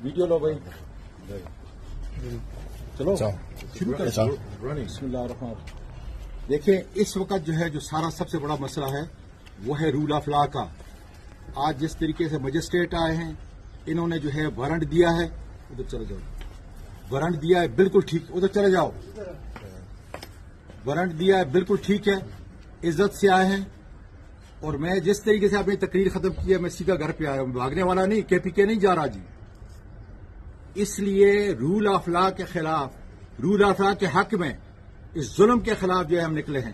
Video لو بھائی, چلو شروع کریں. بسم اللہ الرحمن الرحیم. دیکھیں اس وقت جو ہے جو سارا سب سے بڑا مسئلہ ہے وہ ہے رول آف لا کا. آج جس طریقے سے مجسٹریٹ آئے ہیں انہوں نے جو ہے وارنٹ دیا ہے, ادھر چلے جاؤ, وارنٹ دیا ہے بالکل ٹھیک, ادھر چلے جاؤ, وارنٹ دیا ہے بالکل ٹھیک ہے, عزت سے آئے ہیں. اور میں جس طریقے سے اپنی تقریر ختم کی ہے میں سیدھا گھر پہ آیا ہوں, بھاگنے والا نہیں, کے پی کے نہیں جا رہا جی. اس لیے رول آف لا کے خلاف, رول آف لا کے حق میں اس ظلم کے خلاف جو ہے ہم نکلے ہیں.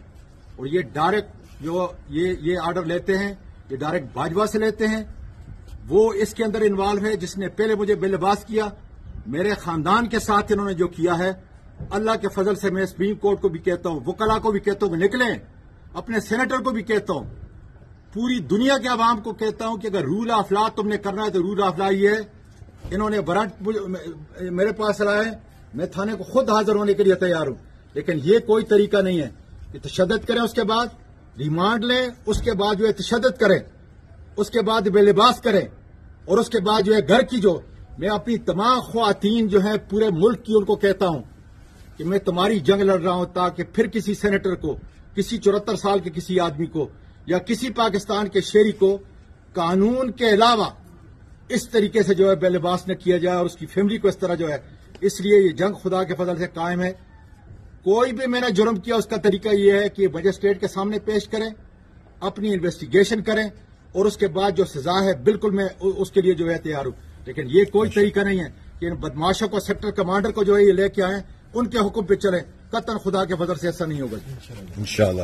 اور یہ ڈائریکٹ جو یہ آرڈر لیتے ہیں یہ ڈائریکٹ باجوہ سے لیتے ہیں. وہ اس کے اندر انوالو ہے جس نے پہلے مجھے بے لباس کیا. میرے خاندان کے ساتھ انہوں نے جو کیا ہے, اللہ کے فضل سے میں سپریم کورٹ کو بھی کہتا ہوں, وکلا کو بھی کہتا ہوں کہ نکلیں, اپنے سینیٹر کو بھی کہتا ہوں, پوری دنیا کے عوام کو کہتا ہوں کہ اگر رول آف لا تم نے کرنا ہے تو رول آف لا یہ ہے. انہوں نے وارنٹ میرے پاس لائے, میں تھانے کو خود حاضر ہونے کے لیے تیار ہوں, لیکن یہ کوئی طریقہ نہیں ہے کہ تشدد کریں, اس کے بعد ریمانڈ لیں, اس کے بعد جو ہے تشدد کریں, اس کے بعد بے لباس کریں, اور اس کے بعد جو ہے گھر کی جو میں اپنی تمام خواتین جو ہیں پورے ملک کی ان کو کہتا ہوں کہ میں تمہاری جنگ لڑ رہا ہوں تاکہ پھر کسی سینیٹر کو, کسی 74 سال کے کسی آدمی کو یا کسی پاکستان کے شہری کو قانون کے علاوہ اس طریقے سے جو ہے بے لباس نہ کیا جائے اور اس کی فیملی کو اس طرح جو ہے. اس لیے یہ جنگ خدا کے فضل سے قائم ہے. کوئی بھی میں نے جرم کیا اس کا طریقہ یہ ہے کہ مجسٹریٹ کے سامنے پیش کریں, اپنی انویسٹیگیشن کریں, اور اس کے بعد جو سزا ہے بالکل میں اس کے لیے جو ہے تیار ہوں. لیکن یہ کوئی طریقہ نہیں ہے کہ ان بدماشوں کو, سیکٹر کمانڈر کو جو ہے یہ لے کے آئیں, ان کے حکم پہ چلیں. قطعاً خدا کے فضل سے ایسا نہیں ہوگا انشاءاللہ.